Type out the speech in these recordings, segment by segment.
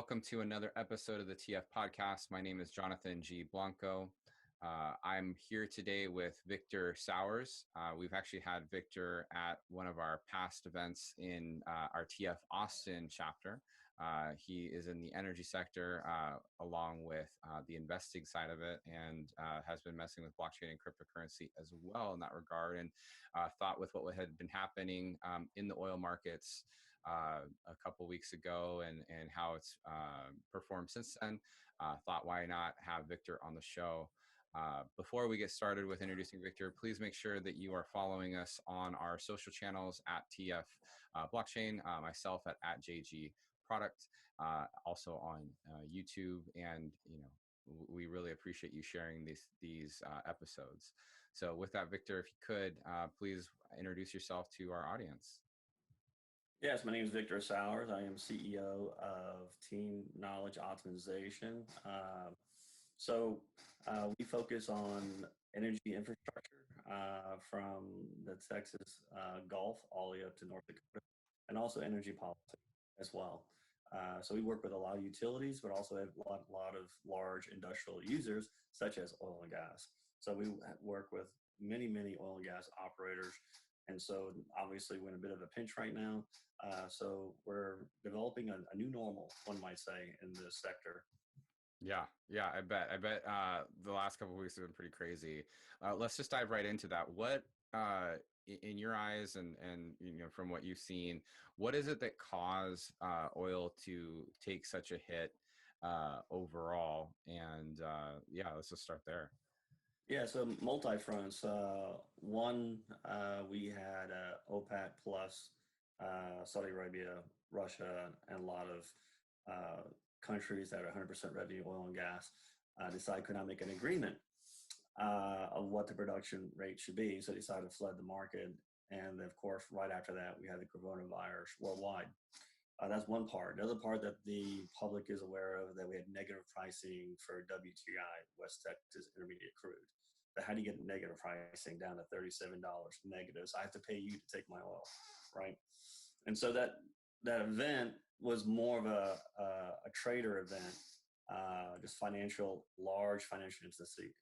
welcome to another episode of the TF Podcast. My name is Jonathan G. Blanco. I'm here today with Victor Sauers. We've actually had Victor at one of our past events in our TF Austin chapter. He is in the energy sector along with the investing side of it, and has been messing with blockchain and cryptocurrency as well in that regard, and thought with what had been happening in the oil markets a couple weeks ago and how it's performed since then, thought why not have Victor on the show. Before we get started with introducing Victor, please make sure that you are following us on our social channels at TF Blockchain, myself at JG Product, also on YouTube, and we really appreciate you sharing these episodes. So with that, Victor, if you could please introduce yourself to our audience. Yes, my name is Victor Sauers. I am CEO of Team Knowledge Optimization. We focus on energy infrastructure from the Texas Gulf all the way up to North Dakota, and also energy policy as well. So we work with a lot of utilities, but also have a lot of large industrial users such as oil and gas. So we work with many oil and gas operators. And so obviously we're in a bit of a pinch right now. So we're developing a new normal, one might say, in this sector. Yeah, I bet the last couple of weeks have been pretty crazy. Let's just dive right into that. What, in your eyes and from what you've seen, what is it that caused oil to take such a hit overall? And let's just start there. Yeah, so multi-fronts. One, we had OPEC plus Saudi Arabia, Russia, and a lot of countries that are 100% revenue oil and gas decide could not make an agreement of what the production rate should be. So they decided to flood the market. And of course, right after that, we had the coronavirus worldwide. That's one part. The other part that the public is aware of, that we had negative pricing for WTI, West Texas Intermediate Crude. But how do you get negative pricing down to $37 negative? So I have to pay you to take my oil, right? And so that event was more of a trader event, just large financial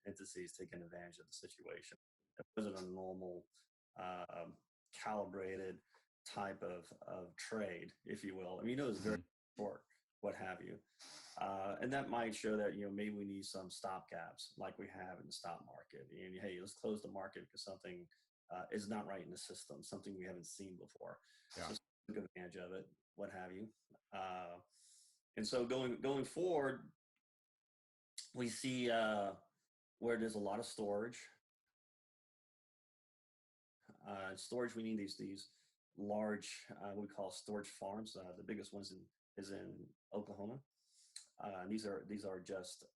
entities taking advantage of the situation. It wasn't a normal calibrated type of trade, if you will. I mean, it was very short, what have you. And that might show that, maybe we need some stopgaps like we have in the stock market. And hey, let's close the market because something is not right in the system, something we haven't seen before. Yeah. So take advantage of it, what have you. And so going forward, we see where there's a lot of storage. Storage, we need these large, we call storage farms. The biggest ones is in Oklahoma. These are just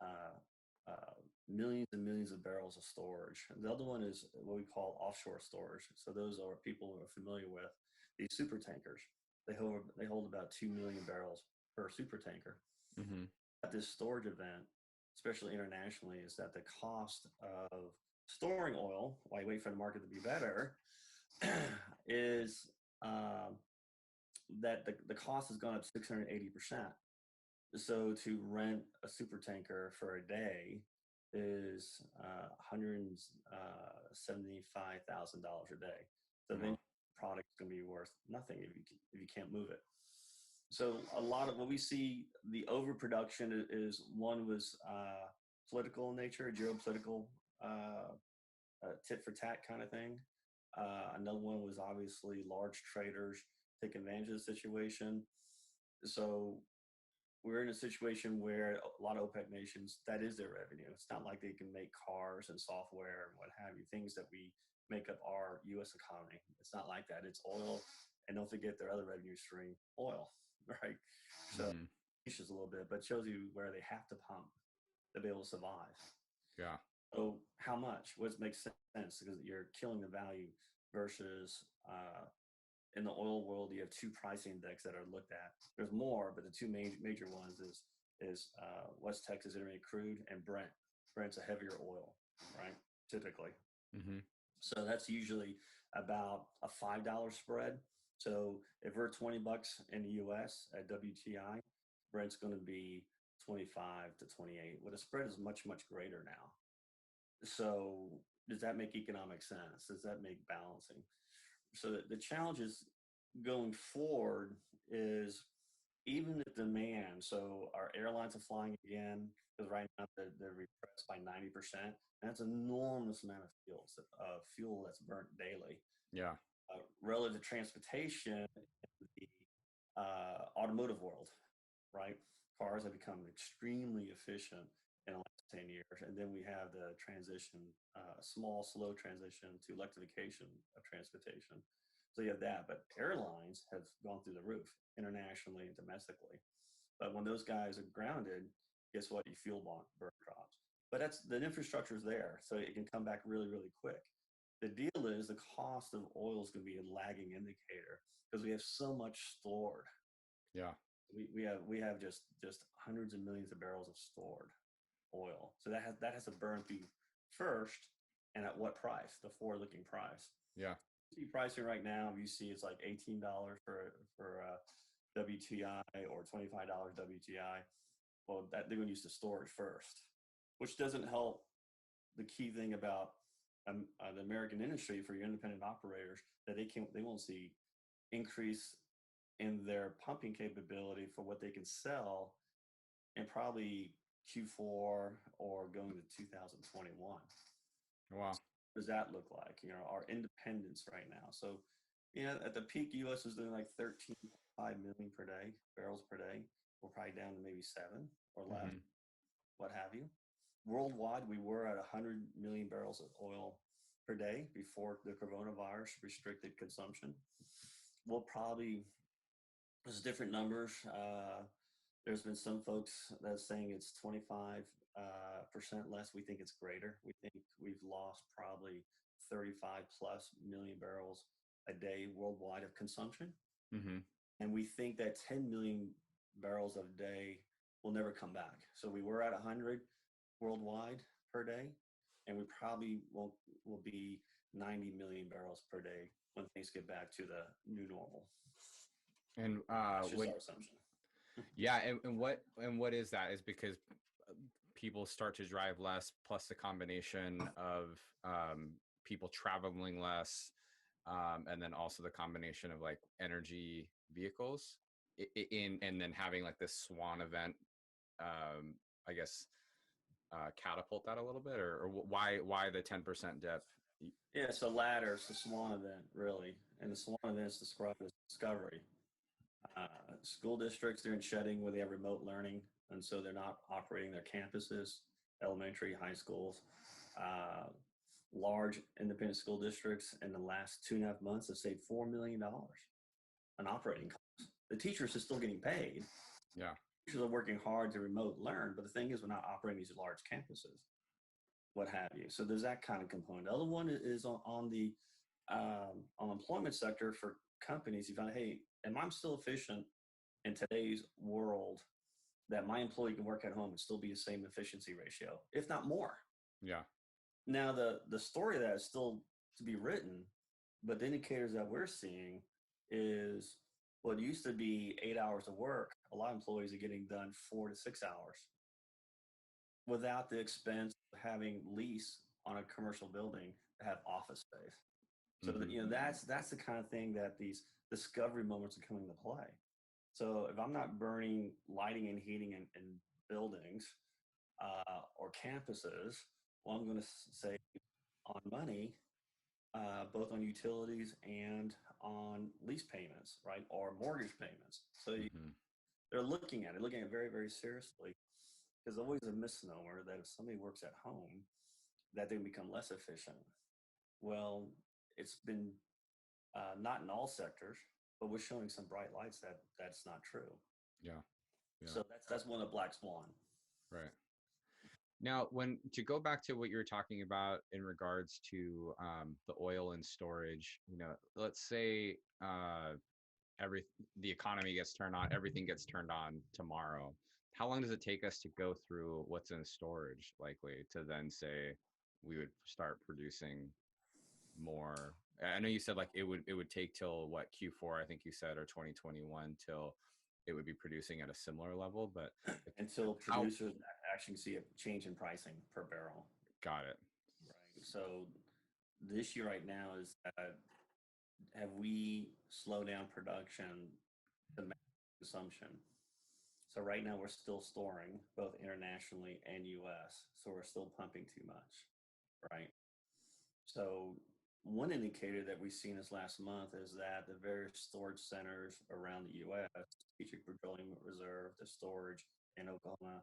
millions and millions of barrels of storage. The other one is what we call offshore storage. So those are people who are familiar with these super tankers. They hold about 2 million barrels per super tanker. Mm-hmm. At this storage event, especially internationally, is that the cost of storing oil while you wait for the market to be better is that the cost has gone up 680%. So to rent a super tanker for a day is $175,000 a day. So then the product's going to be worth nothing if you can't move it. So a lot of what we see, the overproduction is one was political in nature, geopolitical, tit for tat kind of thing. Another one was obviously large traders take advantage of the situation. So we're in a situation where a lot of OPEC nations, that is their revenue. It's not like they can make cars and software and what have you, things that we make up our U.S. economy. It's not like that. It's oil, and don't forget their other revenue stream, oil, right? So it's just a little bit, but it shows you where they have to pump to be able to survive. Yeah. So how much? What makes sense? Because you're killing the value versus in the oil world, you have two pricing index that are looked at. There's more, but the two major ones is West Texas Intermediate Crude and Brent. Brent's a heavier oil, right? Typically. Mm-hmm. So that's usually about a $5 spread. So if we're $20 in the US at WTI, Brent's going to be 25 to 28. Well, the spread is much, much greater now. So does that make economic sense? Does that make balancing? So the challenge is going forward is even the demand. So our airlines are flying again because right now they're repressed by 90%. And that's an enormous amount of fuel that's burnt daily. Yeah. Relative to transportation in the automotive world, right? Cars have become extremely efficient in the last 10 years. And then we have the transition, small, slow transition to electrification of transportation. So you have that, but airlines have gone through the roof internationally and domestically. But when those guys are grounded, guess what? Your fuel burn drops. But the infrastructure is there, so it can come back really, really quick. The deal is the cost of oil is going to be a lagging indicator because we have so much stored. Yeah. We have just hundreds of millions of barrels of stored oil. So that has to burn through first, and at what price? The forward-looking price. Yeah. Pricing right now, you see it's like $18 for WTI or $25 WTI. Well, they're going to use the storage first, which doesn't help the key thing about the American industry for your independent operators that they won't see increase in their pumping capability for what they can sell in probably Q4 or going to 2021. Wow. Does that look like, our independence right now? So, at the peak, U.S. was doing like 13.5 million barrels per day. We're probably down to maybe 7 or less, what have you. Worldwide, we were at 100 million barrels of oil per day before the coronavirus restricted consumption. We'll probably, there's different numbers. There's been some folks that are saying it's 25% less. We think it's greater. We think we've lost probably 35 plus million barrels a day worldwide of consumption. Mm-hmm. And we think that 10 million barrels a day will never come back. So we were at 100 worldwide per day, and we probably will be 90 million barrels per day when things get back to the new normal. And that's just our assumption. Yeah, and what is that? Is because people start to drive less, plus the combination of people traveling less, and then also the combination of like energy vehicles, and then having like this swan event, I guess, catapult that a little bit, or why the 10% dip? Yeah, it's the latter. It's the swan event, really, and the swan event is described as discovery. School districts, they're in shedding where they have remote learning, and so they're not operating their campuses, elementary, high schools. Large independent school districts in the last 2.5 months have saved $4 million on operating costs. The teachers are still getting paid. Yeah. Teachers are working hard to remote learn, but the thing is, we're not operating these large campuses, what have you. So there's that kind of component. The other one is on the employment sector for companies. You find, hey, am I still efficient in today's world that my employee can work at home and still be the same efficiency ratio, if not more? Yeah. Now, the story of that is still to be written, but the indicators that we're seeing is what used to be 8 hours of work, a lot of employees are getting done 4 to 6 hours without the expense of having lease on a commercial building to have office space. So, that's the kind of thing that these discovery moments are coming into play. So if I'm not burning lighting and heating in buildings or campuses, well, I'm going to save on money, both on utilities and on lease payments, right, or mortgage payments. So they're looking at it very, very seriously. There's always a misnomer that if somebody works at home, that they become less efficient. Well, it's been not in all sectors, but we're showing some bright lights that that's not true. Yeah. So that's one of black swan. Right. Now, to go back to what you were talking about in regards to the oil and storage, let's say the economy gets turned on, everything gets turned on tomorrow. How long does it take us to go through what's in storage, likely, to then say we would start producing more? I know you said like it would take till what, Q4, I think you said, or 2021 till it would be producing at a similar level. But Until how? producers actually see a change in pricing per barrel. Got it. Right. So the issue right now is that have we slowed down production to match consumption? So right now we're still storing both internationally and US. So we're still pumping too much, right? So one indicator that we've seen this last month is that the various storage centers around the US, Strategic Petroleum Reserve, the storage in Oklahoma,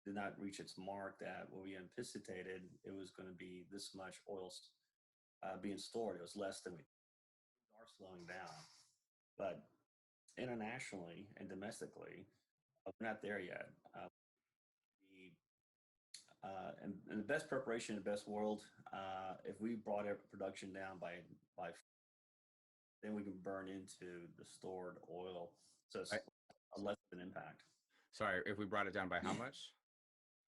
did not reach its mark that what we anticipated it was going to be this much oil being stored. It was less than we are slowing down. But internationally and domestically, we're not there yet. And the best preparation in the best world, if we brought our production down by then we can burn into the stored oil. So it's I, a less of an impact. sorry, if we brought it down by how much?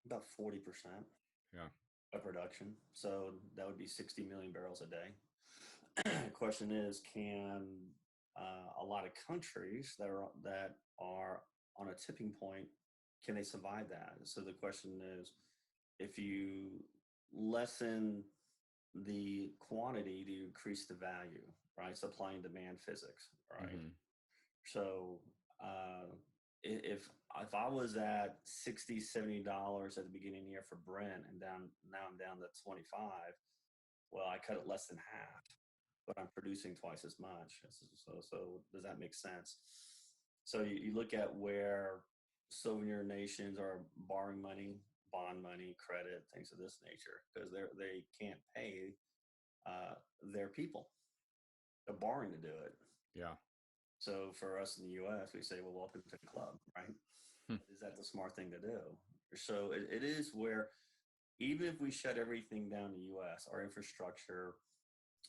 About 40% Yeah. of production. So that would be 60 million barrels a day. The question is, can a lot of countries that are on a tipping point, can they survive that? So the question is, if you lessen the quantity to increase the value, right? Supply and demand physics, right? Mm-hmm. So if I was at $60-$70 at the beginning of the year for Brent and now I'm down to 25, well, I cut it less than half, but I'm producing twice as much. So does that make sense? So you look at where sovereign nations are borrowing money, bond money, credit, things of this nature, because they can't pay their people. They're borrowing to do it. Yeah. So for us in the U.S., we say, well, welcome to the club, right? Is that the smart thing to do? So it is where even if we shut everything down in the U.S., our infrastructure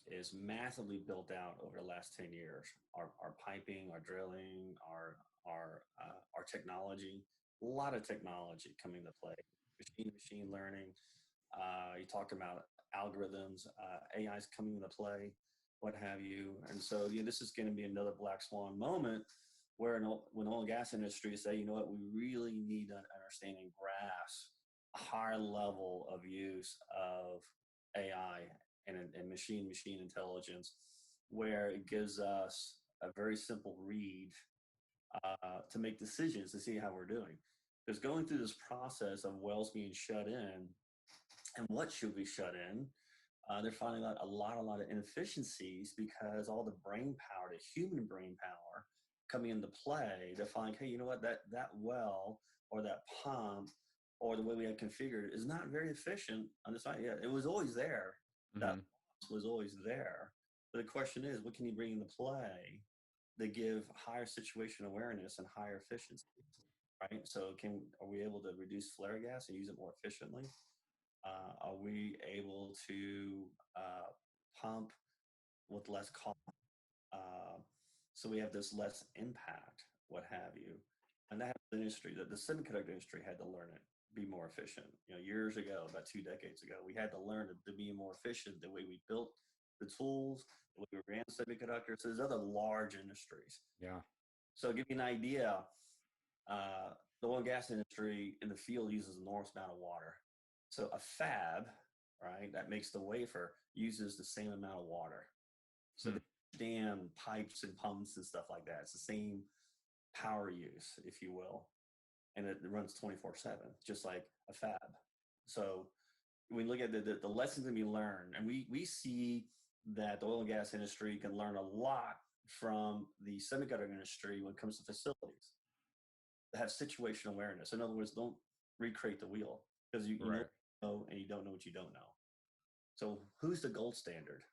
is massively built out over the last 10 years. Our piping, our drilling, our technology, a lot of technology coming into play. Machine learning. You talk about algorithms, AI is coming into play, what have you. And so this is going to be another black swan moment where when oil and gas industry say, you know what, we really need to understand and grasp a higher level of use of AI and machine intelligence, where it gives us a very simple read to make decisions to see how we're doing. Because going through this process of wells being shut in and what should be shut in, they're finding out a lot of inefficiencies because all the brain power, the human brain power coming into play, they're finding, hey, you know what, that well or that pump or the way we had configured is not very efficient on the side. Yeah, it was always there. Mm-hmm. That was always there. But the question is, what can you bring into play that give higher situation awareness and higher efficiency, right? So are we able to reduce flare gas and use it more efficiently? Are we able to pump with less cost? So we have this less impact, what have you. And that the industry, the semiconductor industry had to learn it, be more efficient. Years ago, about 2 decades ago, we had to learn to be more efficient the way we built the tools, the way we ran semiconductors. So there's other large industries. Yeah. So to give you an idea, the oil and gas industry in the field uses an enormous amount of water. So a fab, right, that makes the wafer uses the same amount of water. So the dam pipes and pumps and stuff like that, it's the same power use, if you will. And it runs 24/7, just like a fab. So when we look at the lessons that we learn, and we see that the oil and gas industry can learn a lot from the semiconductor industry when it comes to facilities that have situational awareness. In other words, don't recreate the wheel because you know and you don't know what you don't know. So who's the gold standard?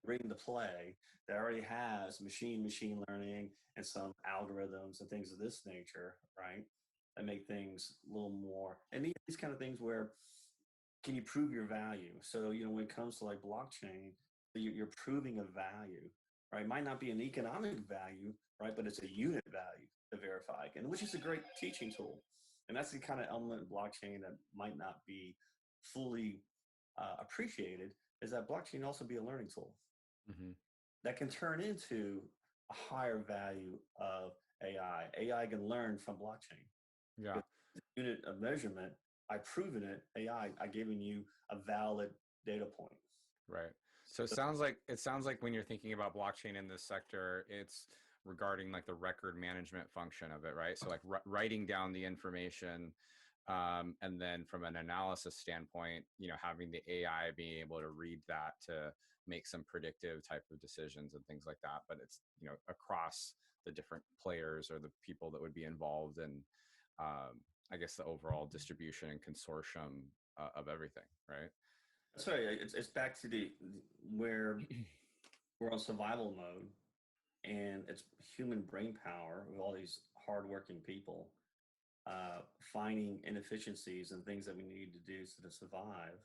Bring to play that already has machine learning and some algorithms and things of this nature, right? That make things a little more, and these kind of things where can you prove your value? So, when it comes to like blockchain, you're proving a value, right? It might not be an economic value, right? But it's a unit value to verify, and which is a great teaching tool. And that's the kind of element of blockchain that might not be fully appreciated, is that blockchain also be a learning tool that can turn into a higher value of AI. AI can learn from blockchain. Yeah. Because the unit of measurement, I've proven it. AI, I giving you a valid data point. Right. So it sounds like when you're thinking about blockchain in this sector, it's regarding like the record management function of it, right? So like writing down the information, and then from an analysis standpoint, having the AI being able to read that to make some predictive type of decisions and things like that. But it's across the different players or the people that would be involved in, I guess, the overall distribution and consortium of everything, right? That's right. It's back to where we're on survival mode, and it's human brain power with all these hardworking people finding inefficiencies and things that we need to do to survive.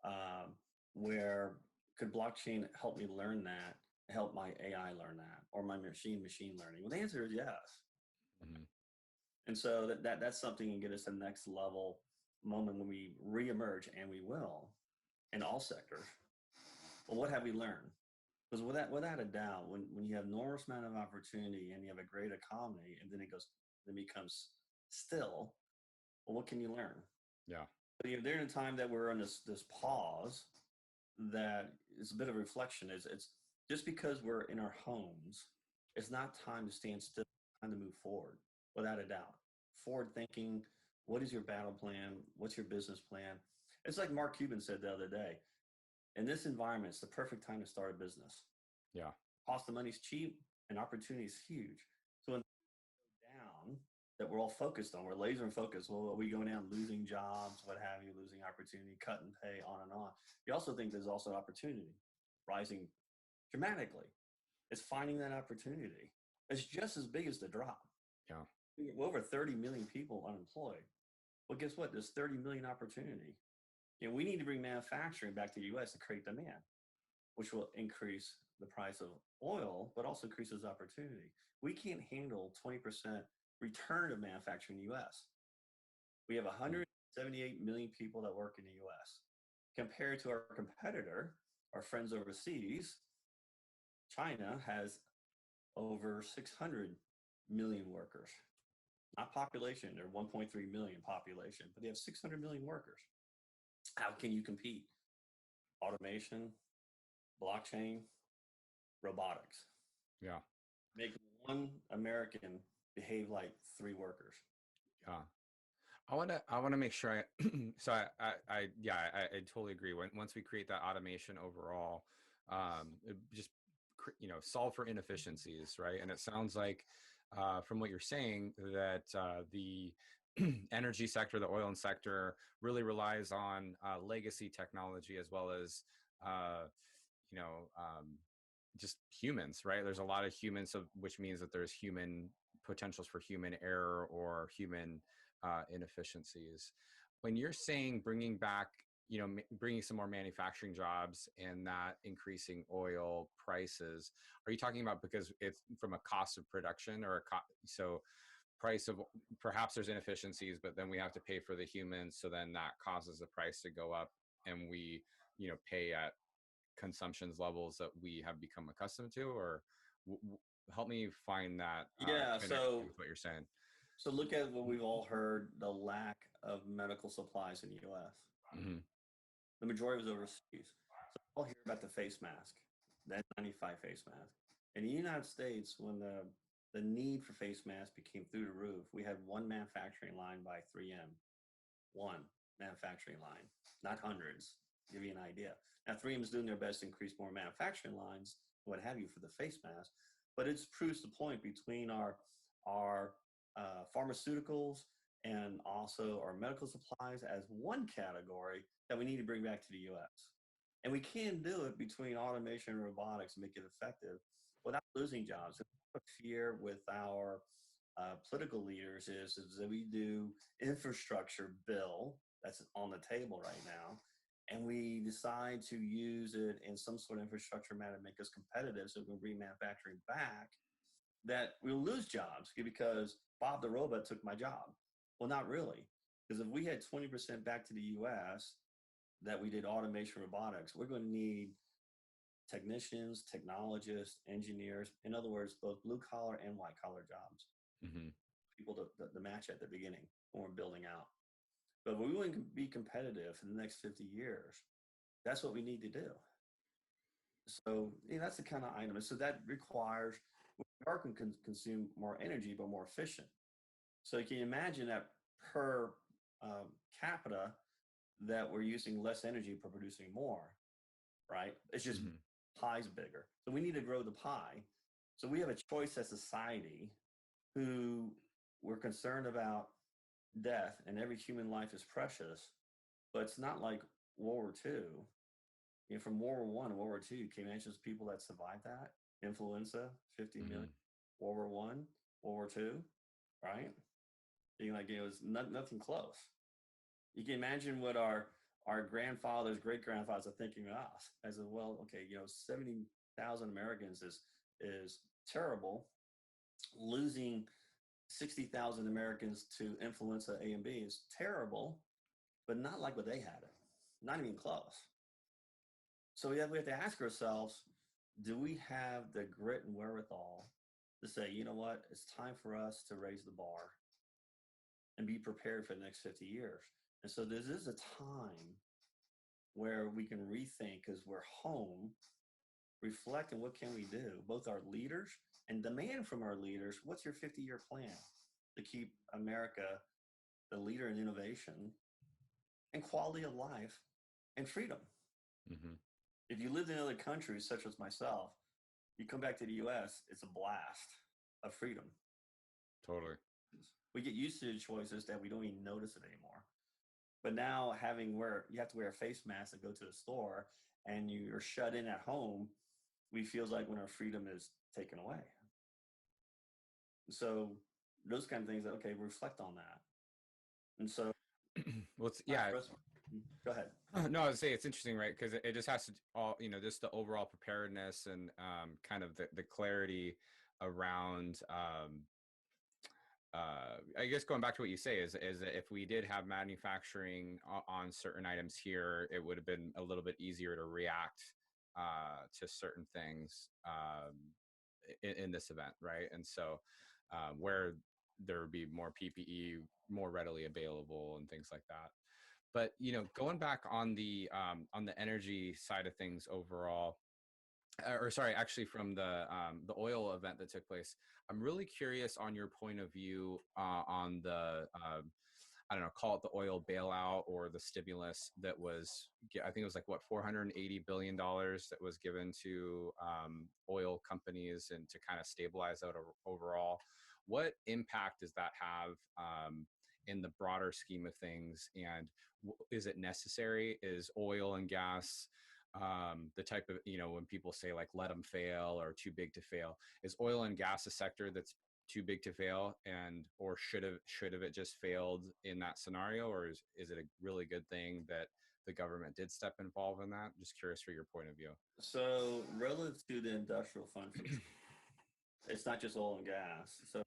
Um, where could blockchain help me learn that? Help my AI learn that, or my machine learning? Well, the answer is yes. Mm-hmm. And so that's something can get us to the next level moment when we reemerge, and we will in all sectors. Well, what have we learned? Because without a doubt, when you have enormous amount of opportunity and you have a great economy, and then becomes still, well, what can you learn? Yeah. But during the time that we're in this pause, that is a bit of reflection. It's just because we're in our homes, it's not time to stand still. Time to move forward, without a doubt. Forward thinking. What is your battle plan? What's your business plan? It's like Mark Cuban said the other day. In this environment, it's the perfect time to start a business. Yeah. Cost of money is cheap and opportunity is huge. So when down that we're all focused on, we're laser focused. Well, are we going down losing jobs, what have you, losing opportunity, cut and pay, on and on. You also think there's also opportunity rising dramatically. It's finding that opportunity. It's just as big as the drop. Yeah. We're over 30 million people unemployed. Well, guess what? There's 30 million opportunity. We need to bring manufacturing back to the US to create demand, which will increase the price of oil, but also increases opportunity. We can't handle 20% return of manufacturing in the US. We have 178 million people that work in the US. Compared to our competitor, our friends overseas, China has over 600 million workers. Not population, they're 1.3 million population, but they have 600 million workers. How can you compete? Automation, blockchain, robotics. Yeah. Make one American behave like three workers. Yeah. I want to make sure so I totally agree. Once we create that automation overall, it just solve for inefficiencies, right? And it sounds like from what you're saying that the energy sector, the oil and sector, really relies on legacy technology as well as uh, you know um, just humans, right? There's a lot of humans, so, which means that there's human potentials for human error or human inefficiencies. When you're saying bringing back, bringing some more manufacturing jobs and that increasing oil prices, are you talking about because it's from a cost of production or so price of, perhaps there's inefficiencies, but then we have to pay for the humans, so then that causes the price to go up, and we pay at consumptions levels that we have become accustomed to, or help me find that Yeah, connection with what you're saying. so look at what we've all heard, the lack of medical supplies in the US. Mm-hmm. The majority was overseas. So we'll hear about the face mask, the N95 face mask. In the United States, when the need for face masks became through the roof, we had one manufacturing line by 3M. One manufacturing line, not hundreds. Give you an idea. Now 3M is doing their best to increase more manufacturing lines, what have you, for the face mask, but it proves the point between our pharmaceuticals and also our medical supplies as one category that we need to bring back to the US. And we can do it between automation and robotics and make it effective without losing jobs. The fear with our political leaders is that we do infrastructure bill that's on the table right now, and we decide to use it in some sort of infrastructure matter to make us competitive so we can bring manufacturing back, that we'll lose jobs because Bob the robot took my job. Well, not really, because if we had 20% back to the US that we did automation robotics, we're going to need technicians, technologists, engineers. In other words, both blue collar and white collar jobs. Mm-hmm. People to match at the beginning when we're building out. But if we want to be competitive in the next 50 years, that's what we need to do. So that's the kind of item. So that requires our can consume more energy, but more efficient. So you can imagine that per capita that we're using less energy for producing more, right? It's just pie's bigger. So we need to grow the pie. So we have a choice as society who we're concerned about death, and every human life is precious, but it's not like World War II. From World War I and World War II, can you imagine those people that survived that? Influenza, 50 million. World War I, World War II, right? It was nothing close. You can imagine what our grandfathers, great grandfathers are thinking of us as well. Okay, 70,000 Americans is terrible. Losing 60,000 Americans to influenza A and B is terrible, but not like what they had it. Not even close. So we have to ask ourselves, do we have the grit and wherewithal to say, you know what, it's time for us to raise the bar and be prepared for the next 50 years. And so this is a time where we can rethink because we're home, reflect on what can we do, both our leaders and demand from our leaders, what's your 50-year plan to keep America the leader in innovation and quality of life and freedom. Mm-hmm. If you lived in other countries, such as myself, you come back to the US, it's a blast of freedom. Totally. We get used to the choices that we don't even notice it anymore. But now you have to wear a face mask to go to the store and you're shut in at home, we feel like when our freedom is taken away. So those kind of things that, okay, reflect on that. And so, well, go ahead. No, I would say it's interesting, right? Because it just has to all, just the overall preparedness and kind of the clarity around, I guess going back to what you say is that if we did have manufacturing on certain items here, it would have been a little bit easier to react to certain things in this event, right? And so where there would be more PPE more readily available and things like that. But going back on the energy side of things overall, or sorry, actually from the oil event that took place, I'm really curious on your point of view on the I don't know, call it the oil bailout or the stimulus that was, I think it was like what, $480 billion that was given to oil companies and to kind of stabilize out overall. What impact does that have in the broader scheme of things? And is it necessary? Is oil and gas the type of, when people say like, let them fail or too big to fail, is oil and gas a sector that's too big to fail, and or should have it just failed in that scenario, or is it a really good thing that the government did step involved in that? Just curious for your point of view. So relative to the industrial fund, it's not just oil and gas. So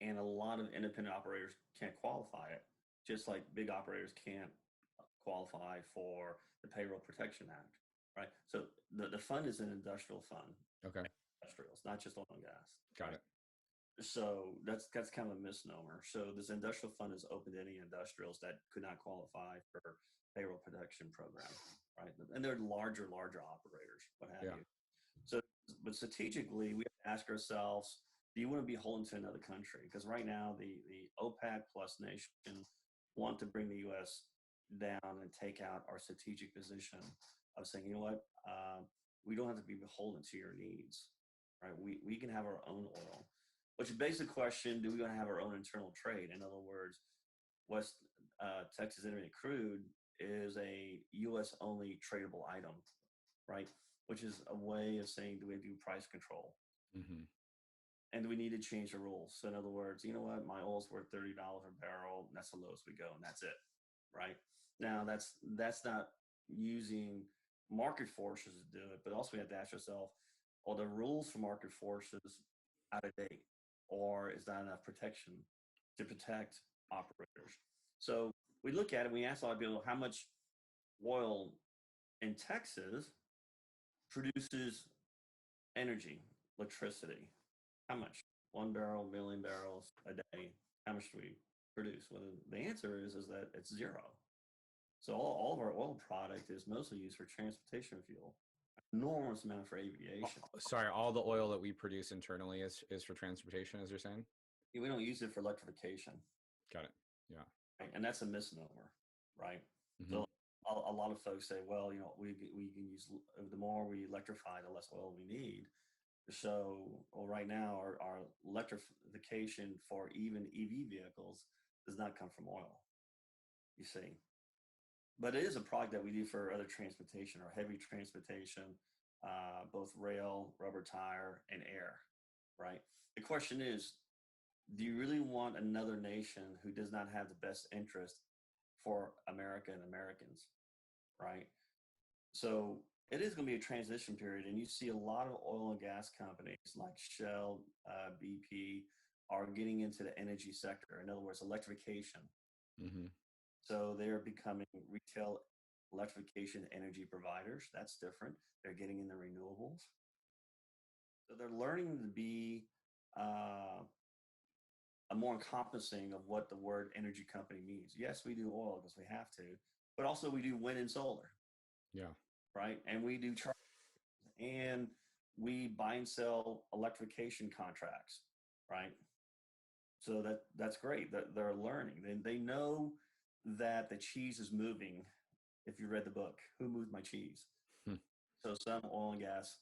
and a lot of independent operators can't qualify it, just like big operators can't qualify for the Payroll Protection Act, right? So the fund is an industrial fund. Okay. Industrials, not just oil and gas. Got it. So that's kind of a misnomer. So this industrial fund is open to any industrials that could not qualify for payroll protection program, right? And they're larger operators, what have you. So, but strategically, we have to ask ourselves, do you want to be beholden to another country? Because right now, the OPEC plus nation want to bring the U.S. down and take out our strategic position of saying, you know what, we don't have to be beholden to your needs, right? We can have our own oil. Which begs the question, do we want to have our own internal trade? In other words, West Texas Intermediate crude is a U.S.-only tradable item, right? Which is a way of saying, do we do price control? Mm-hmm. And do we need to change the rules? So in other words, you know what, my oil's worth $30 a barrel, and that's the lowest we go, and that's it, right? Now, that's not using market forces to do it, but also we have to ask ourselves, are the rules for market forces out of date? Or is that enough protection to protect operators? So we look at it, we ask a lot of people, how much oil in Texas produces energy, electricity. How much? 1 barrel, million barrels a day. How much do we produce? Well, the answer is that it's zero. So all of our oil product is mostly used for transportation fuel. Enormous amount for aviation. Sorry, all the oil that we produce internally is for transportation, as you're saying? We don't use it for electrification. Got it. Yeah. Right? And that's a misnomer, right? Mm-hmm. So a lot of folks say, well, we can use, the more we electrify, the less oil we need. So, well, right now, our electrification for even EV vehicles does not come from oil, you see. But it is a product that we do for other transportation or heavy transportation, both rail, rubber tire, and air, right? The question is, do you really want another nation who does not have the best interest for America and Americans, right? So it is going to be a transition period, and you see a lot of oil and gas companies like Shell, BP are getting into the energy sector. In other words, electrification. Mm-hmm. So they're becoming retail electrification energy providers. That's different. They're getting into renewables. So they're learning to be a more encompassing of what the word energy company means. Yes, we do oil because we have to, but also we do wind and solar, Yeah. right? And we do charging, and we buy and sell electrification contracts, right? So that's great that they're learning. They know that the cheese is moving. If you read the book, Who Moved My Cheese? Hmm. So some oil and gas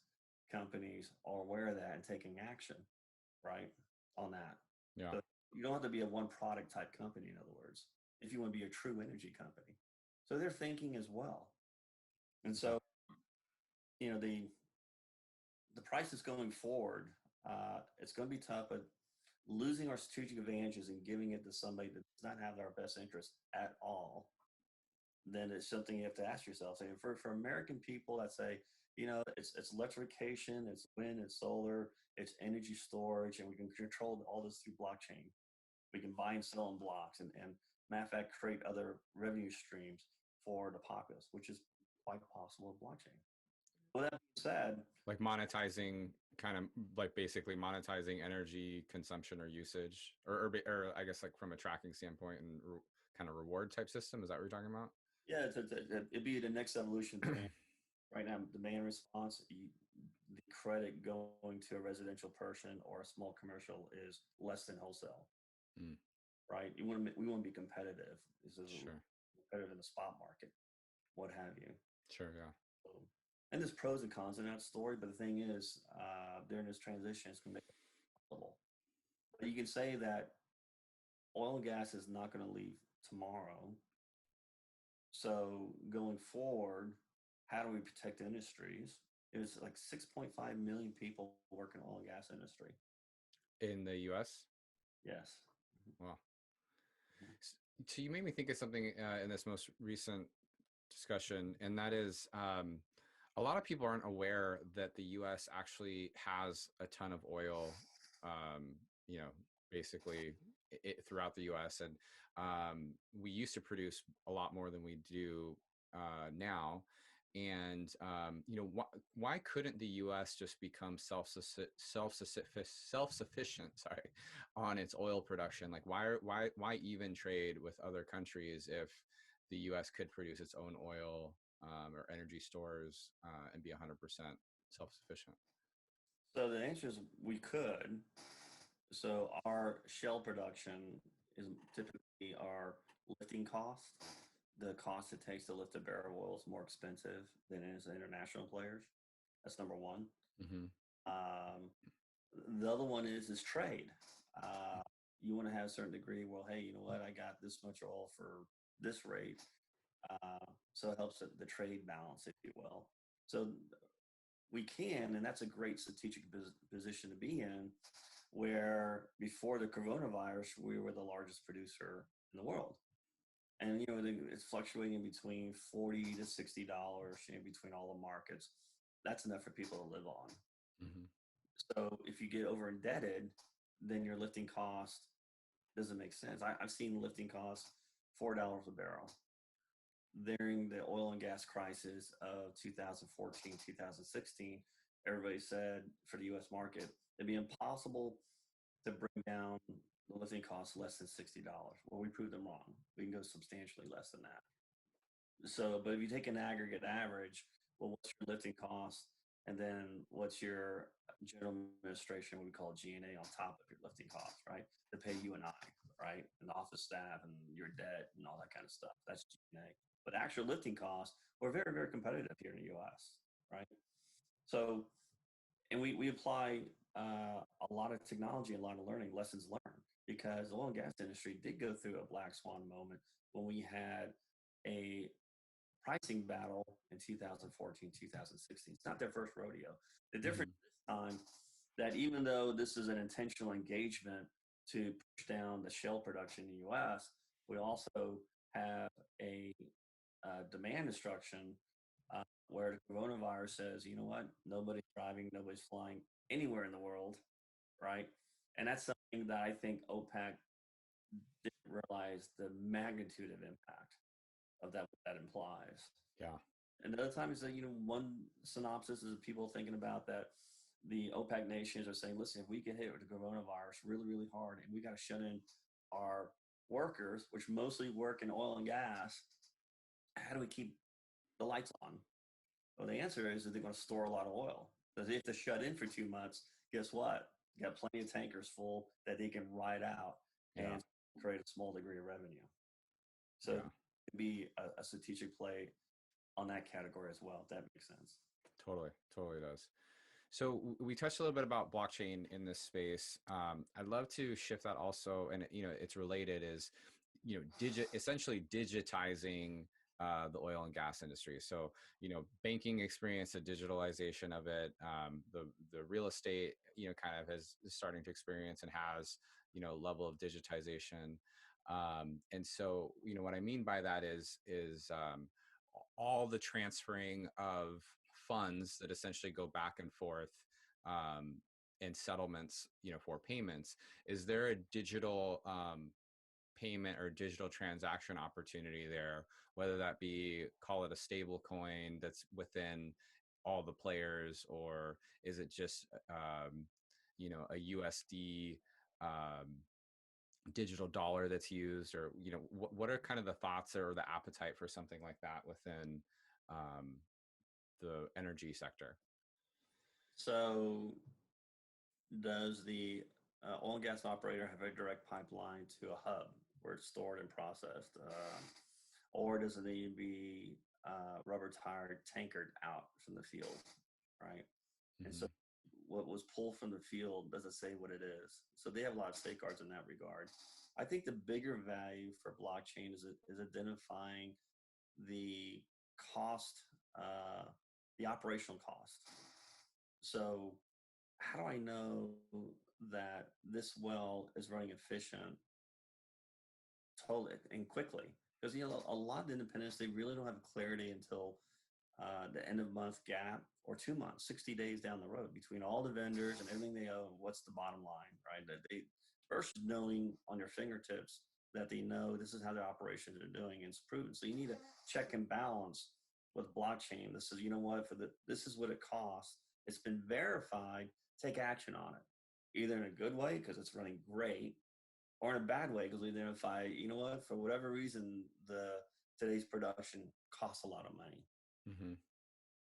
companies are aware of that and taking action, right, on that. Yeah. So you don't have to be a one product type company, in other words, if you want to be a true energy company. So they're thinking as well. And so, the prices going forward, it's going to be tough, but losing our strategic advantages and giving it to somebody that does not have our best interest at all, then it's something you have to ask yourself. Say, for American people that say, it's electrification, it's wind, it's solar, it's energy storage, and we can control all this through blockchain. We can buy and sell in blocks and matter of fact, create other revenue streams for the populace, which is quite possible with blockchain. With that being said, Like monetizing, kind of like basically monetizing energy consumption or usage, or I guess like from a tracking standpoint and kind of reward type system. Is that what you're talking about? yeah, it'd be the next evolution of demand. Right now, demand response, the credit going to a residential person or a small commercial is less than wholesale. Mm. Right? We want to be competitive. This is Sure. competitive in the spot market, what have you. Sure. Yeah. So, and there's pros and cons in that story, but the thing is, during this transition, it's going to make it possible. But you can say that oil and gas is not going to leave tomorrow. So going forward, how do we protect industries? It was like 6.5 million people work in oil and gas industry. In the U.S. Yes. Wow. So you made me think of something in this most recent discussion, and that is a lot of people aren't aware that the U.S. actually has a ton of oil, um, you know, basically throughout the U.S. And we used to produce a lot more than we do now. And why couldn't the U.S. just become self-sufficient? Sorry, on its oil production. Like, why even trade with other countries if the U.S. could produce its own oil or energy stores and be 100% self-sufficient? So the answer is we could. So our shell production is typically our lifting cost. The cost it takes to lift a barrel of oil is more expensive than it is international players. That's number one. Mm-hmm. Um, the other one is trade. You want to have a certain degree. Well, hey, you know what? I got this much oil for this rate, so it helps the trade balance, if you will. So we can, and that's a great strategic position to be in. Where before the coronavirus, we were the largest producer in the world. And it's fluctuating between $40 to $60 between all the markets. That's enough for people to live on. Mm-hmm. So if you get over indebted, then your lifting cost doesn't make sense. I've seen lifting costs $4 a barrel. during the oil and gas crisis of 2014, 2016, everybody said for the US market, it'd be impossible to bring down the lifting costs less than $60. Well, we proved them wrong. We can go substantially less than that. So, but if you take an aggregate average, well, what's your lifting cost? And then what's your general administration, what we call G&A on top of your lifting costs, right? To pay you and I, right? And the office staff and your debt and all that kind of stuff. That's G&A. But actual lifting costs, we're very, very competitive here in the US, right? So, and we apply a lot of technology, a lot of learning, lessons learned, because the oil and gas industry did go through a black swan moment when we had a pricing battle in 2014, 2016. It's not their first rodeo. The difference this time that even though this is an intentional engagement to push down the shale production in the US, we also have a demand destruction where the coronavirus says, you know what, nobody's driving, nobody's flying anywhere in the world, right? And that's something that I think OPEC didn't realize the magnitude of impact of that, what that implies. Yeah. And the other time is that, one synopsis is people thinking about that the OPEC nations are saying, listen, if we get hit with the coronavirus really, really hard and we got to shut in our workers, which mostly work in oil and gas, how do we keep the lights on? Well, the answer is that they're going to store a lot of oil. Because if they're shut in for 2 months, guess what? You got plenty of tankers full that they can ride out and create a small degree of revenue. So it could be a strategic play on that category as well, if that makes sense. Totally does. So we touched a little bit about blockchain in this space. I'd love to shift that also, and it's related. Is essentially digitizing the oil and gas industry. So banking experience, the digitalization of it, the real estate kind of is starting to experience and has level of digitization. And so what I mean by that is all the transferring of funds that essentially go back and forth and settlements, for payments. Is there a digital payment or digital transaction opportunity there, whether that be, call it a stable coin that's within all the players, or is it just, a USD digital dollar that's used, or what are kind of the thoughts or the appetite for something like that within the energy sector? So does the oil and gas operator have a direct pipeline to a hub where it's stored and processed, or does it need to be rubber tired, tankered out from the field, right? And so what was pulled from the field, does it say what it is? So they have a lot of safeguards in that regard. I think the bigger value for blockchain is identifying the cost, the operational cost. So how do I know that this well is running efficient totally and quickly? Because a lot of the independents, they really don't have clarity until the end of month gap or 2 months, 60 days down the road between all the vendors and everything they owe. What's the bottom line, right? That they first knowing on your fingertips that they know this is how their operations are doing, and it's proven. So you need a check and balance with blockchain. This is, this is what it costs. It's been verified. Take action on it, either in a good way because it's running great, or in a bad way because we identify, for whatever reason, today's production costs a lot of money.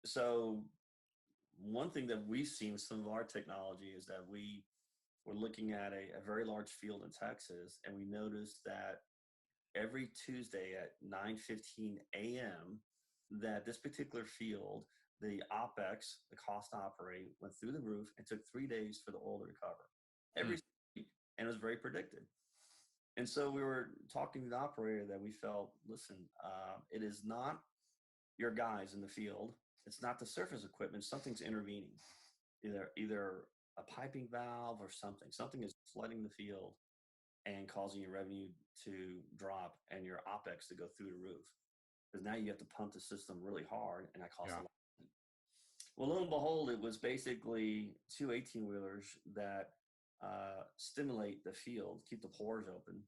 So one thing that we've seen with some of our technology is that we were looking at a very large field in Texas, and we noticed that every Tuesday at 9:15 a.m. that this particular field, the OPEX, the cost to operate, went through the roof and took 3 days for the oil to recover every week, and it was very predicted. And so we were talking to the operator that we felt, listen, it is not your guys in the field. It's not the surface equipment. Something's intervening, either a piping valve or something. Something is flooding the field and causing your revenue to drop and your OPEX to go through the roof. Because now you have to pump the system really hard, and that costs a lot. Well, lo and behold, it was basically 2 18-wheelers that stimulate the field, keep the pores open.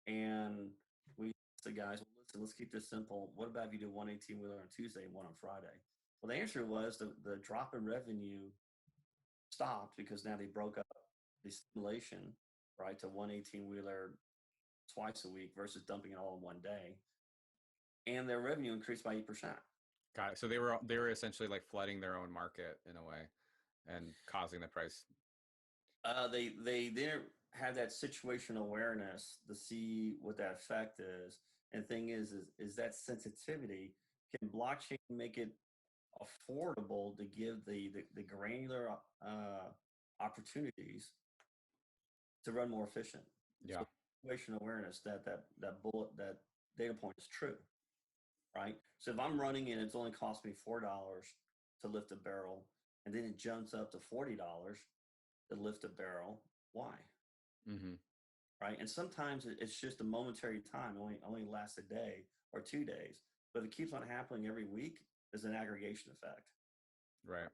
And we asked the guys, well, So let's keep this simple. What about if you do one 18-wheeler on Tuesday and one on Friday? Well, the answer was the drop in revenue stopped because now they broke up the stimulation, right, to one 18-wheeler twice a week versus dumping it all in one day. And their revenue increased by 8%. Got it. So they were essentially like flooding their own market in a way and causing the price. They didn't have that situation awareness to see what that effect is. And the thing is that sensitivity, can blockchain make it affordable to give the granular opportunities to run more efficient? Yeah. So situation awareness that data point is true, right? So if I'm running and it's only cost me $4 to lift a barrel, and then it jumps up to $40 to lift a barrel, why? Mm-hmm. Right? And sometimes it's just a momentary time, only lasts a day or 2 days. But if it keeps on happening every week, there's an aggregation effect. Right.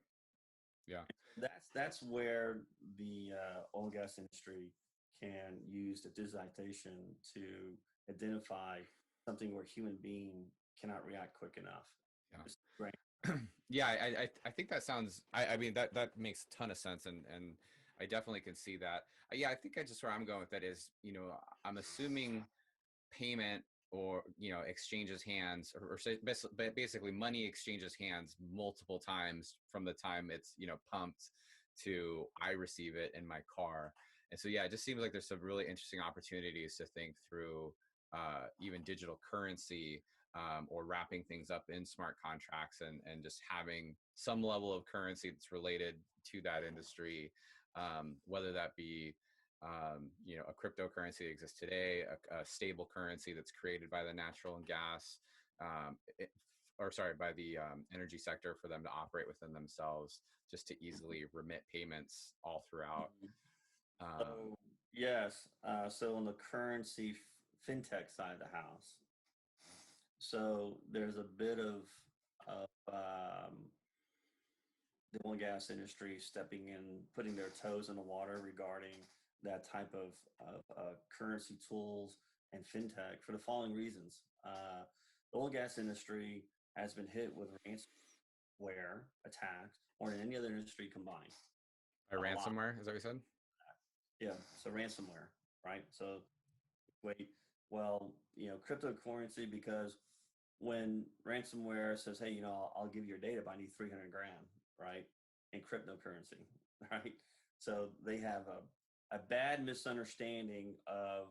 Yeah. That's where the oil and gas industry can use the digitization to identify something where human being cannot react quick enough. Yeah. It's great. Yeah, I think that sounds. I mean that makes a ton of sense, and I definitely can see that. Yeah, I think I just where I'm going with that is, I'm assuming payment or exchanges hands, or say basically money exchanges hands multiple times from the time it's pumped to I receive it in my car. And so yeah, it just seems like there's some really interesting opportunities to think through even digital currency, or wrapping things up in smart contracts, and just having some level of currency that's related to that industry, whether that be a cryptocurrency that exists today, a stable currency that's created by the natural and gas, by the energy sector for them to operate within themselves, just to easily remit payments all throughout. So yes, so on the currency fintech side of the house, so there's a bit of the oil and gas industry stepping in, putting their toes in the water regarding that type of currency tools and fintech for the following reasons. The oil and gas industry has been hit with ransomware attacks more than any other industry combined. By A lot. ransomware, is that what you said? Yeah, so ransomware, right? So wait, well, cryptocurrency, because when ransomware says, hey, I'll give you your data, but I need 300 grand, right? In cryptocurrency, right? So they have a bad misunderstanding of,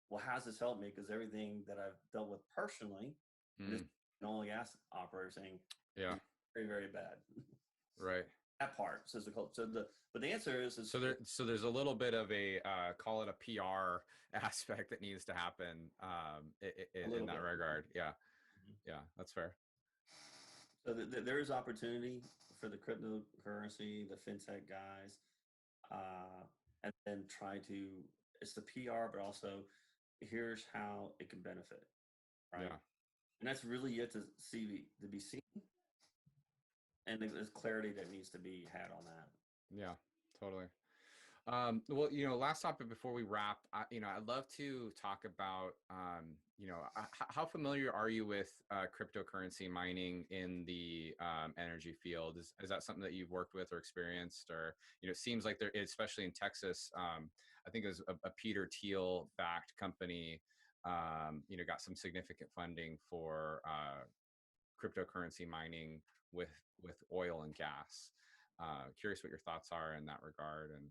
well, how's this help me? Because everything that I've dealt with personally, this oil and gas operator saying, Yeah. very, very bad. Right. That part says the cult. But the answer is So there's a little bit of a call it a PR aspect that needs to happen in that regard. Yeah. Yeah, that's fair. So there is opportunity for the cryptocurrency, the fintech guys, and then it's the PR, but also here's how it can benefit, right? Yeah. And that's really yet to be seen, and there's clarity that needs to be had on that. Yeah, totally. Well, last topic before we wrap, I'd love to talk about, how familiar are you with cryptocurrency mining in the energy field? Is that something that you've worked with or experienced? Or, it seems like there, especially in Texas, I think it was a Peter Thiel backed company, got some significant funding for cryptocurrency mining with oil and gas. Curious what your thoughts are in that regard, and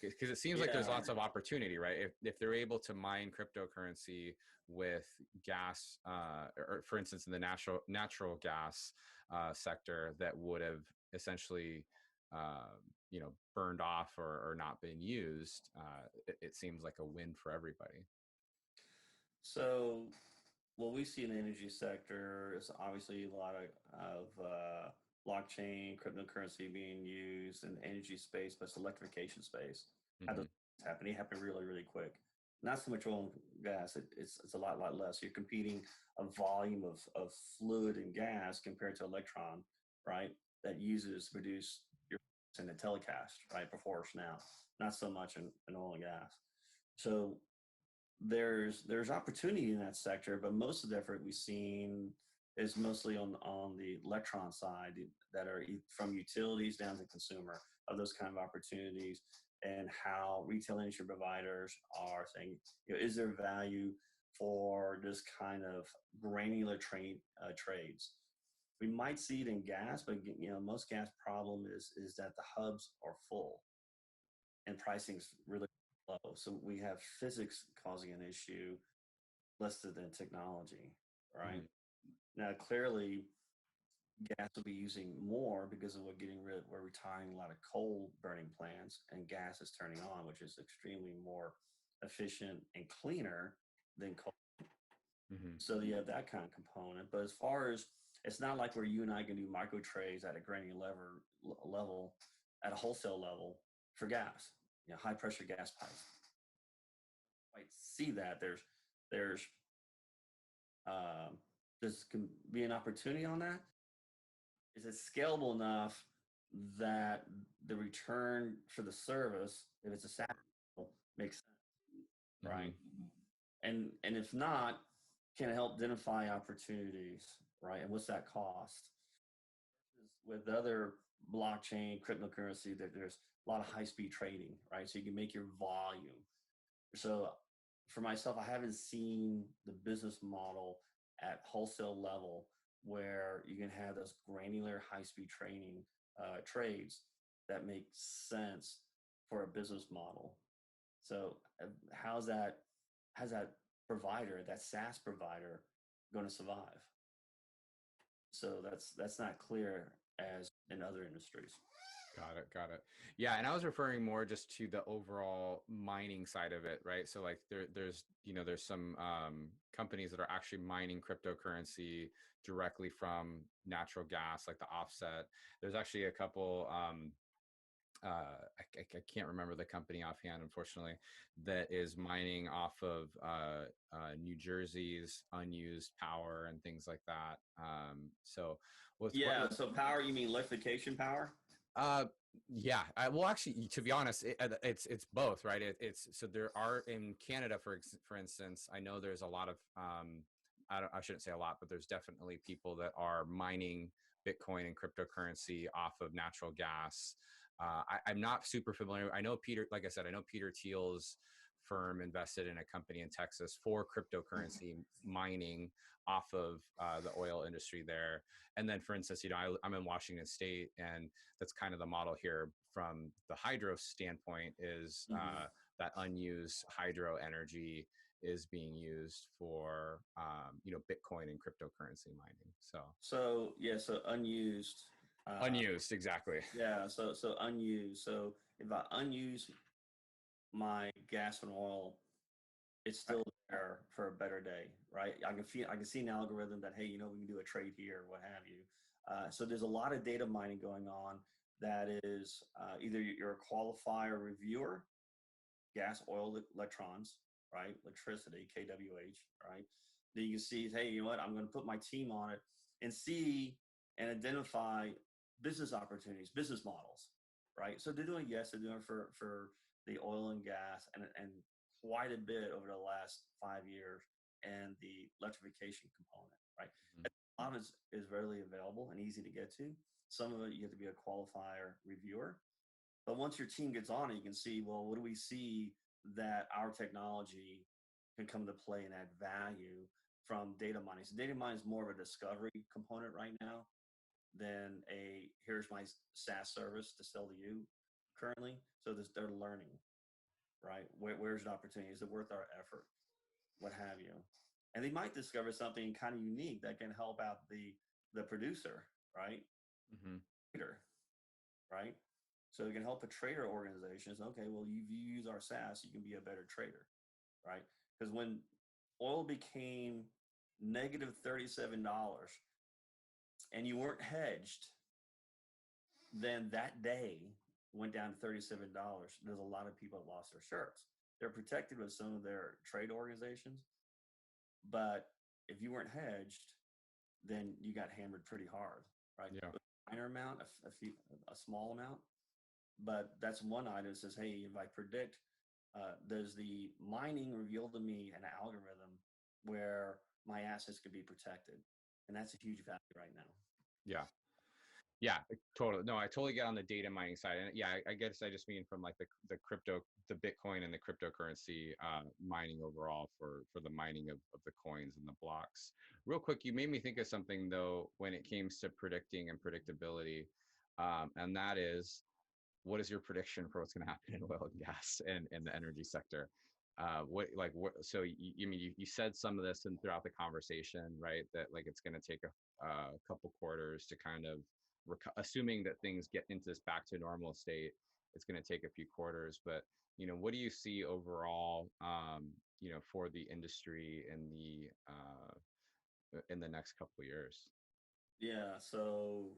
because it seems like there's lots of opportunity, right? If they're able to mine cryptocurrency with gas, or for instance, in the natural gas sector that would have essentially, burned off or not been used, it seems like a win for everybody. So what we see in the energy sector is obviously a lot of blockchain, cryptocurrency being used in the energy space, but it's electrification space. How does it happen? It happened really, really quick. Not so much oil and gas. It's a lot less. You're competing a volume of fluid and gas compared to electron, right? That uses to produce your in the telecast, right? Proportional. Not so much in oil and gas. So there's opportunity in that sector, but most of the effort we've seen is mostly on the electron side that are from utilities down to consumer of those kind of opportunities, and how retail industry providers are saying, is there value for this kind of granular trades? We might see it in gas, but most gas problem is that the hubs are full and pricing's really low. So we have physics causing an issue listed than technology, right? Now, clearly, gas will be using more because of we're retiring a lot of coal burning plants, and gas is turning on, which is extremely more efficient and cleaner than coal. So you have that kind of component. But as far as, it's not like where you and I can do micro trades at a granular level, at a wholesale level for gas, high pressure gas pipes. I see that there's this can be an opportunity on that. Is it scalable enough that the return for the service, if it's a SaaS, makes sense, right? And if not, can it help identify opportunities, right? And what's that cost? With other blockchain, cryptocurrency, there's a lot of high-speed trading, right? So you can make your volume. So for myself, I haven't seen the business model at wholesale level where you can have those granular high-speed trading trades that make sense for a business model. So how's that provider, that SaaS provider, going to survive? So that's not clear as in other industries. Got it. Yeah, and I was referring more just to the overall mining side of it, right? So like there's some companies that are actually mining cryptocurrency directly from natural gas, like the offset. There's actually a couple. I can't remember the company offhand, unfortunately, that is mining off of New Jersey's unused power and things like that. So so power, you mean electrification power? Yeah. Well, actually, to be honest, it's both, right? It's so there are in Canada, for instance, I know there's a lot of I shouldn't say a lot, but there's definitely people that are mining Bitcoin and cryptocurrency off of natural gas. I'm not super familiar. I know Peter, like I said, I know Peter Thiel's firm invested in a company in Texas for cryptocurrency mining off of the oil industry there. And then, for instance, I'm in Washington State, and that's kind of the model here from the hydro standpoint is that unused hydro energy is being used for Bitcoin and cryptocurrency mining. So unused. Unused, exactly. Yeah, so unused. So if I unuse my gas and oil, it's still there for a better day, right? I can see an algorithm that, hey, we can do a trade here, what have you. So there's a lot of data mining going on that is either you're a qualifier reviewer, gas, oil, electrons, right? Electricity, kWh, right? Then you can see, hey, you know what? I'm going to put my team on it and see and identify business opportunities, business models, right? So they're doing it for the oil and gas and quite a bit over the last 5 years, and the electrification component, right? A lot of it is readily available and easy to get to. Some of it you have to be a qualifier reviewer. But once your team gets on it, you can see, well, what do we see that our technology can come to play and add value from data mining? So data mining is more of a discovery component right now than here's my SaaS service to sell to you currently. So they're learning, right? Where's an opportunity? Is it worth our effort? What have you? And they might discover something kind of unique that can help out the producer, right? Trader, right? So it can help a trader organizations. Okay, well, if you use our SaaS, you can be a better trader, right? Because when oil became negative $37 and you weren't hedged, then that day went down to $37. There's a lot of people that lost their shirts. They're protected with some of their trade organizations, but if you weren't hedged, then you got hammered pretty hard, right? Yeah. A minor amount, a small amount, but that's one item that says, hey, if I predict does the mining reveal to me an algorithm where my assets could be protected? And that's a huge value right now. Yeah. Yeah, totally. No, I totally get on the data mining side, and yeah, I guess I just mean from like the crypto, the Bitcoin and the cryptocurrency mining overall for the mining of the coins and the blocks. Real quick, you made me think of something though when it came to predicting and predictability, and that is, what is your prediction for what's going to happen in oil and gas and in the energy sector? So you said some of this and throughout the conversation, right? That like it's going to take a couple quarters to kind of assuming that things get into this back to normal state, it's going to take a few quarters. But what do you see overall, for the industry in the next couple of years? Yeah, so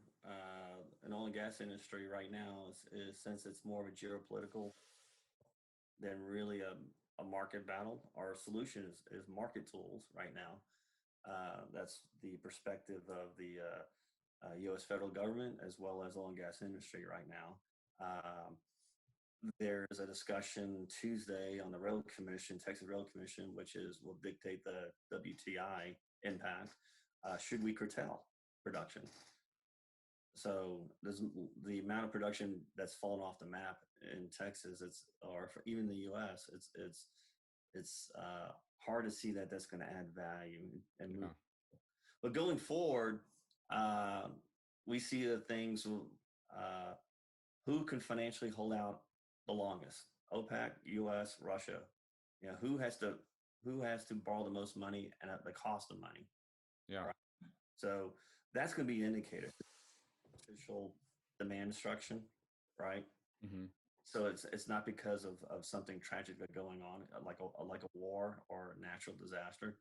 an oil and gas industry right now is since it's more of a geopolitical than really a market battle. Our solution is market tools right now. That's the perspective of the U.S. federal government as well as oil and gas industry right now. There's a discussion Tuesday on the Rail Commission, Texas Rail Commission, which will dictate the WTI impact. Should we curtail production? So the amount of production that's fallen off the map in Texas, or for even the U.S., it's hard to see that that's going to add value and move. But going forward, we see the things. Who can financially hold out the longest? OPEC, U.S., Russia. Who has to borrow the most money and at the cost of money? Yeah. Right? So that's going to be an indicator. Official demand destruction, right? Mm-hmm. So it's not because of something tragic going on, like a war or a natural disaster.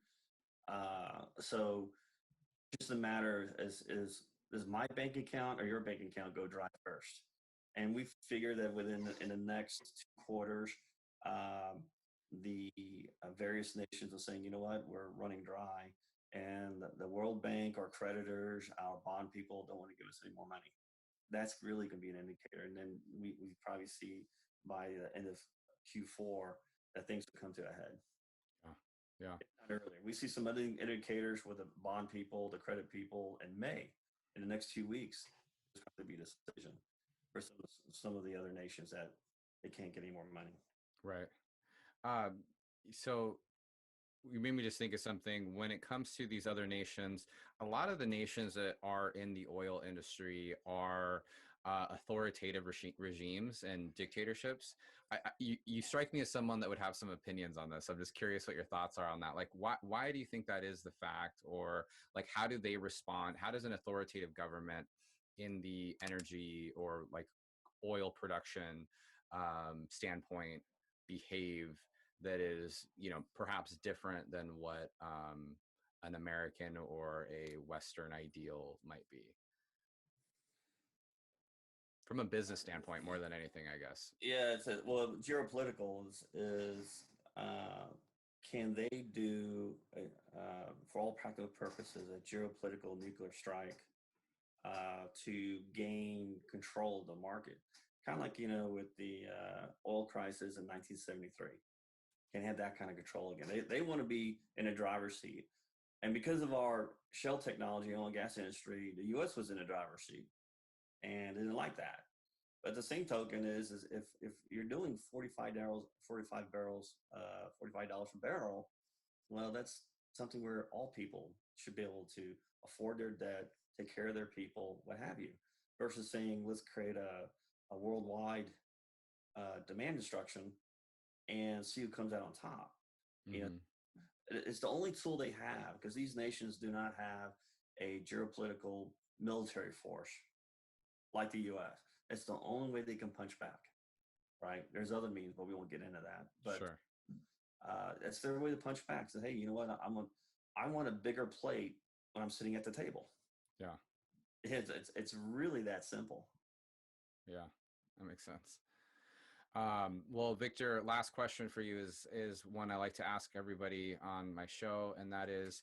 So just a matter is does my bank account or your bank account go dry first? And we figure that in the next 2 quarters, the various nations are saying, you know what, we're running dry, and the World Bank, our creditors, our bond people don't want to give us any more money. That's really going to be an indicator. And then we probably see by the end of Q4 that things will come to a head. Yeah. Not earlier. We see some other indicators with the bond people, the credit people in May. In the next 2 weeks, there's going to be a decision for some of the other nations that they can't get any more money. Right. So you made me just think of something. When it comes to these other nations, a lot of the nations that are in the oil industry are authoritative regimes and dictatorships. You strike me as someone that would have some opinions on this. I'm just curious what your thoughts are on that. Like, why do you think that is the fact? Or like, how do they respond? How does an authoritative government in the energy or like oil production standpoint behave that is, perhaps different than what an American or a Western ideal might be? From a business standpoint, more than anything, I guess. Yeah, geopolitical is can they do, for all practical purposes, a geopolitical nuclear strike to gain control of the market? Kind of like, with the oil crisis in 1973. Can have that kind of control again. They want to be in a driver's seat. And because of our shell technology, oil and gas industry, the U.S. was in a driver's seat and didn't like that. But the same token is if you're doing $45 a barrel, well, that's something where all people should be able to afford their debt, take care of their people, what have you, versus saying let's create a worldwide demand destruction and see who comes out on top. Mm-hmm. It's the only tool they have because these nations do not have a geopolitical military force like the U.S. It's the only way they can punch back, right? There's other means, but we won't get into that. But sure. It's their way to punch back. Say, hey, you know what? I want a bigger plate when I'm sitting at the table. Yeah. It's really that simple. Yeah, that makes sense. Well, Victor, last question for you is one I like to ask everybody on my show, and that is,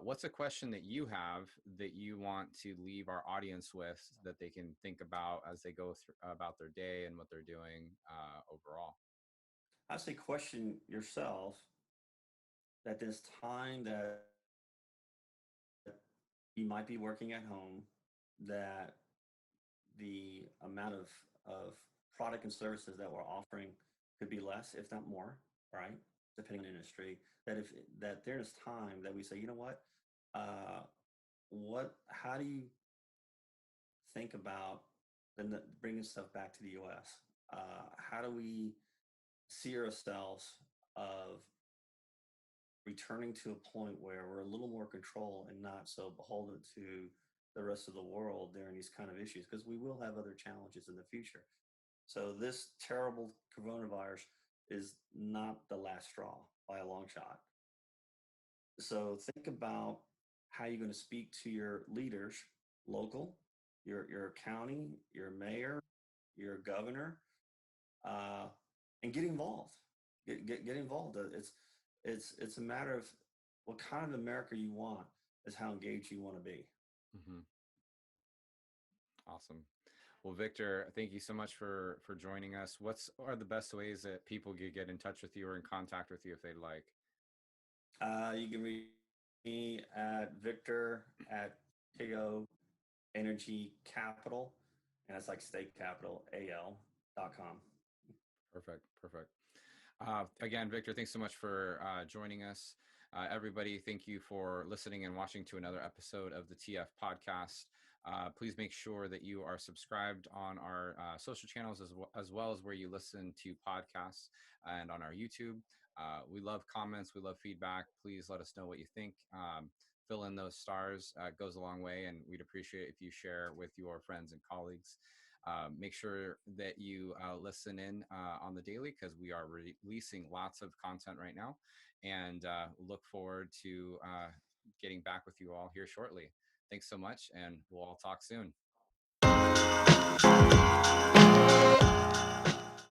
what's a question that you have that you want to leave our audience with that they can think about as they go through about their day and what they're doing overall? I say question yourself that this time that you might be working at home, that the amount of product and services that we're offering could be less, if not more, right? Depending on industry. That if that there's time that we say, you know uh, how do you think about bringing stuff back to the U.S.? How do we see ourselves of returning to a point where we're a little more control and not so beholden to the rest of the world during these kind of issues? Because we will have other challenges in the future. So this terrible coronavirus is not the last straw by a long shot. So think about how you're going to speak to your leaders, local, your county, your mayor, your governor, uh, and get involved. Get involved. It's a matter of what kind of America you want is how engaged you want to be. Hmm. Awesome. Well, Victor, thank you so much for joining us. What's are the best ways that people could get in touch with you or in contact with you if they'd like? You can reach me at Victor at KO Energy Capital, and that's like State Capital AL.com. Perfect. Perfect. Again, Victor, thanks so much for joining us. Everybody, thank you for listening and watching to another episode of the TF podcast. Please make sure that you are subscribed on our social channels as well as where you listen to podcasts and on our YouTube. We love comments. We love feedback. Please let us know what you think. Fill in those stars. It goes a long way, and we'd appreciate if you share with your friends and colleagues. Make sure that you listen in on the daily because we are releasing lots of content right now, and look forward to getting back with you all here shortly. Thanks so much, and we'll all talk soon.